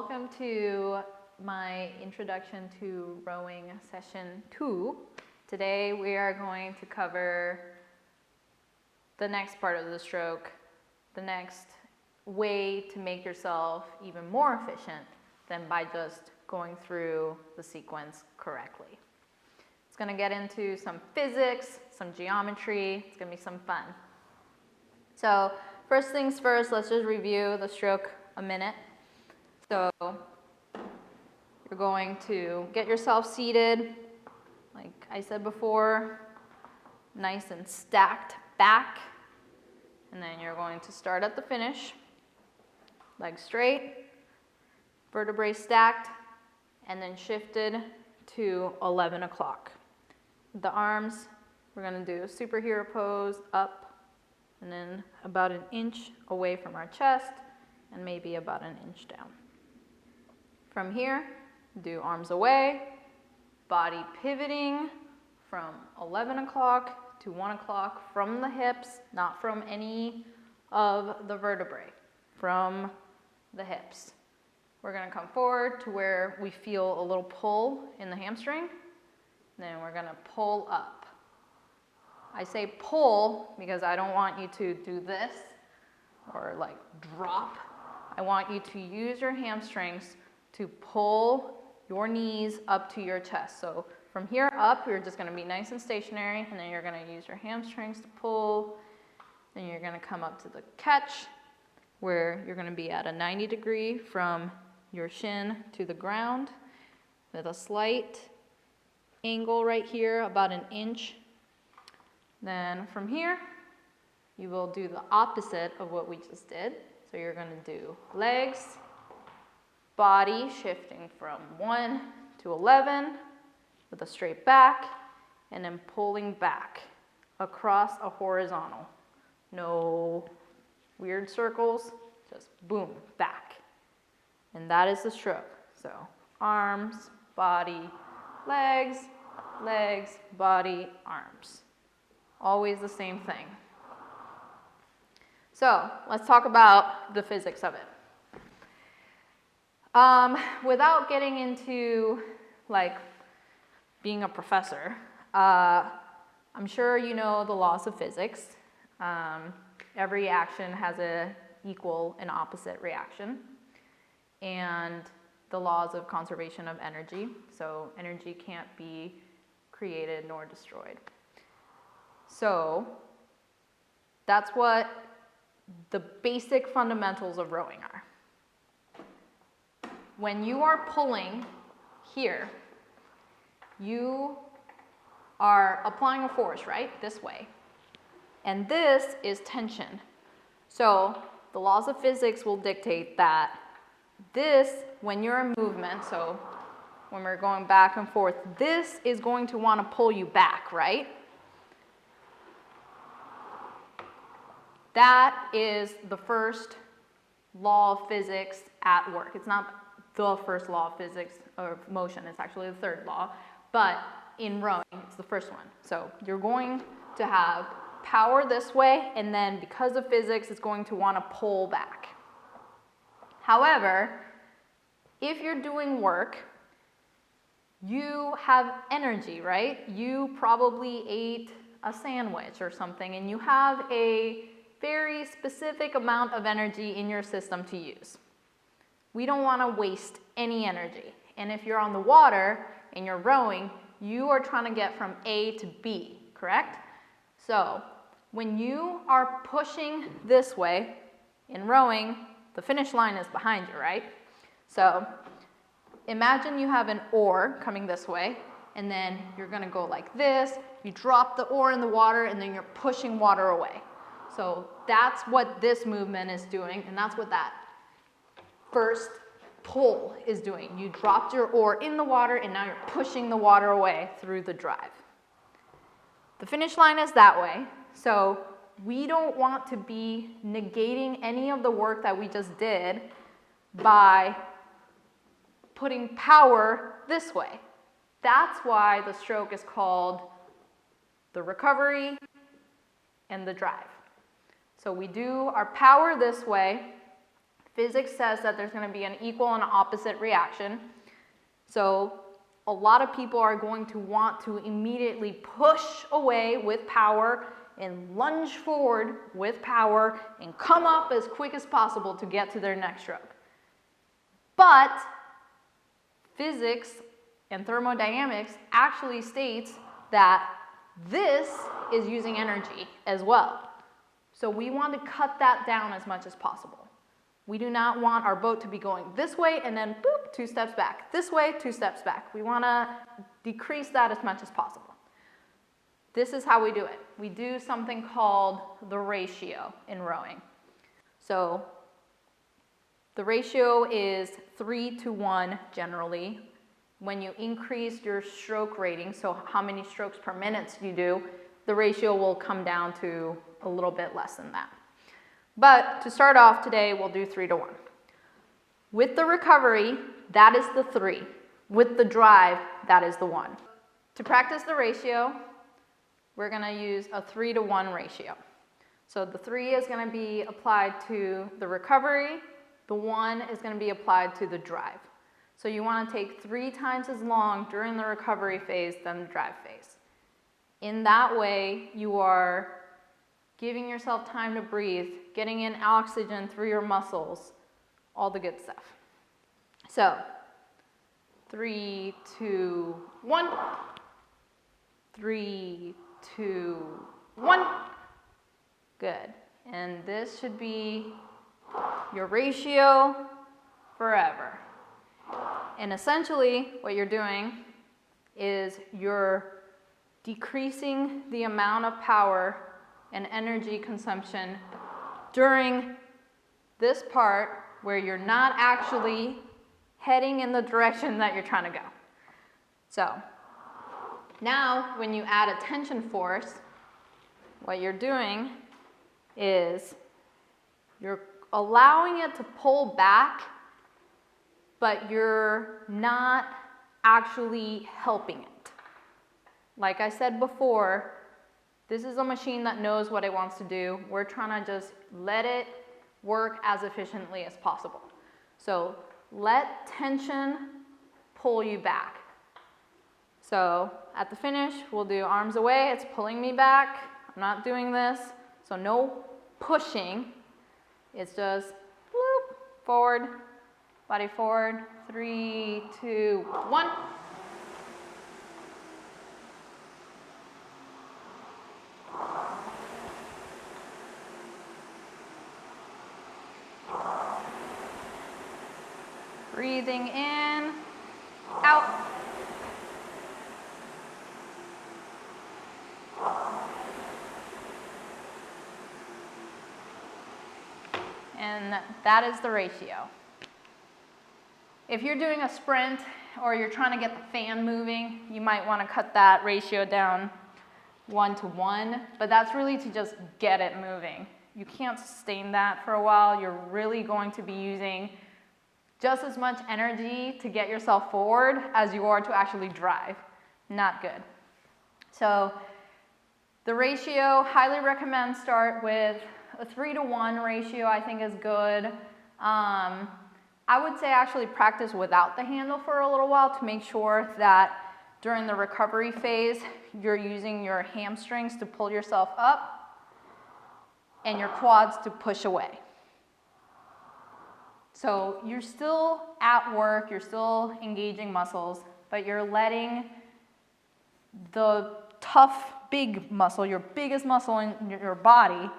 welcome to my introduction to rowing session 2. Today we are going to cover the next part of the stroke, the next way to make yourself even more efficient than by just going through the sequence correctly. It's going to get into some physics, some geometry. It's going to be some fun. So first things first, let's just review the stroke a minute. So you're going to get yourself seated, like I said before, nice and stacked back. And then you're going to start at the finish, legs straight, vertebrae stacked, and then shifted to 11 o'clock. The arms, we're going to do a superhero pose up, and then about an inch away from our chest, and maybe about an inch down. From here, do arms away, body pivoting from 11 o'clock to 1 o'clock from the hips, not from any of the vertebrae, from the hips. We're going to come forward to where we feel a little pull in the hamstring. Then we're going to pull up. I say pull because I don't want you to do this or like drop. I want you to use your hamstrings to pull your knees up to your chest. So from here up, you're just going to be nice and stationary, and then you're going to use your hamstrings to pull. Then you're going to come up to the catch, where you're going to be at a 90 degree from your shin to the ground with a slight angle right here, about an inch. Then from here, you will do the opposite of what we just did. So you're going to do legs, body shifting from 1 to 11 with a straight back, and then pulling back across a horizontal. No weird circles, just boom, back. And that is the stroke. So arms, body, legs, legs, body, arms. Always the same thing. So let's talk about the physics of it. Without getting into like being a professor, I'm sure you know the laws of physics. Every action has an equal and opposite reaction, and the laws of conservation of energy. So energy can't be created nor destroyed. So that's what the basic fundamentals of rowing are. When you are pulling here, you are applying a force, right? This way. And this is tension. So the laws of physics will dictate that this, when you're in movement, so when we're going back and forth, this is going to want to pull you back, right? That is the first law of physics at work. It's not the first law of physics or motion, it's actually the third law, but in rowing, it's the first one. So you're going to have power this way, and then because of physics, it's going to want to pull back. However, if you're doing work, you have energy, right? You probably ate a sandwich or something, and you have a very specific amount of energy in your system to use. We don't want to waste any energy. And if you're on the water and you're rowing, you are trying to get from A to B, correct? So when you are pushing this way in rowing, the finish line is behind you, right? So imagine you have an oar coming this way, and then you're going to go like this. You drop the oar in the water, and then you're pushing water away. So that's what this movement is doing, and that's what that first pull is doing. You dropped your oar in the water, and now you're pushing the water away through the drive. The finish line is that way, so we don't want to be negating any of the work that we just did by putting power this way. That's why the stroke is called the recovery and the drive. So we do our power this way, Physics says that there's going to be an equal and opposite reaction. So a lot of people are going to want to immediately push away with power and lunge forward with power and come up as quick as possible to get to their next stroke. But physics and thermodynamics actually states that this is using energy as well. So we want to cut that down as much as possible. We do not want our boat to be going this way and then boop, 2 steps back. This way, 2 steps back. We want to decrease that as much as possible. This is how we do it. We do something called the ratio in rowing. So the ratio is 3-to-1 generally. When you increase your stroke rating, so how many strokes per minute you do, the ratio will come down to a little bit less than that. But to start off today, we'll do 3-to-1. With the recovery, that is the 3. With the drive, that is the 1. To practice the ratio, we're going to use a 3-to-1 ratio. So the 3 is going to be applied to the recovery, the 1 is going to be applied to the drive. So you want to take 3 times as long during the recovery phase than the drive phase. In that way, you are giving yourself time to breathe, getting in oxygen through your muscles, all the good stuff. So 3, 2, 1. 3, 2, 1. Good. And this should be your ratio forever. And essentially what you're doing is you're decreasing the amount of power and energy consumption during this part where you're not actually heading in the direction that you're trying to go. So now when you add a tension force, what you're doing is you're allowing it to pull back, but you're not actually helping it. Like I said before, this is a machine that knows what it wants to do. We're trying to just let it work as efficiently as possible. So let tension pull you back. So at the finish, we'll do arms away. It's pulling me back. I'm not doing this. So no pushing. It's just bloop, forward, body forward. 3, 2, 1. Breathing in, out. And that is the ratio. If you're doing a sprint or you're trying to get the fan moving, you might want to cut that ratio down 1-to-1, but that's really to just get it moving. You can't sustain that for a while. You're really going to be using just as much energy to get yourself forward as you are to actually drive. Not good. So the ratio, highly recommend start with a 3-to-1 ratio. I think is good. I would say actually practice without the handle for a little while to make sure that during the recovery phase, you're using your hamstrings to pull yourself up and your quads to push away. So you're still at work, you're still engaging muscles, but you're letting the tough, big muscle, your biggest muscle in your body,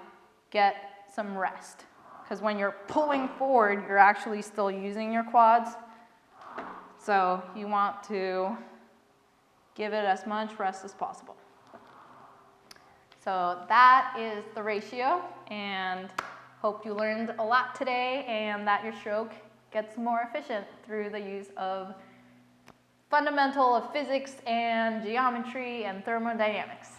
get some rest. Because when you're pulling forward, you're actually still using your quads. So you want to give it as much rest as possible. So that is the ratio, and hope you learned a lot today and that your stroke gets more efficient through the use of fundamental of physics and geometry and thermodynamics.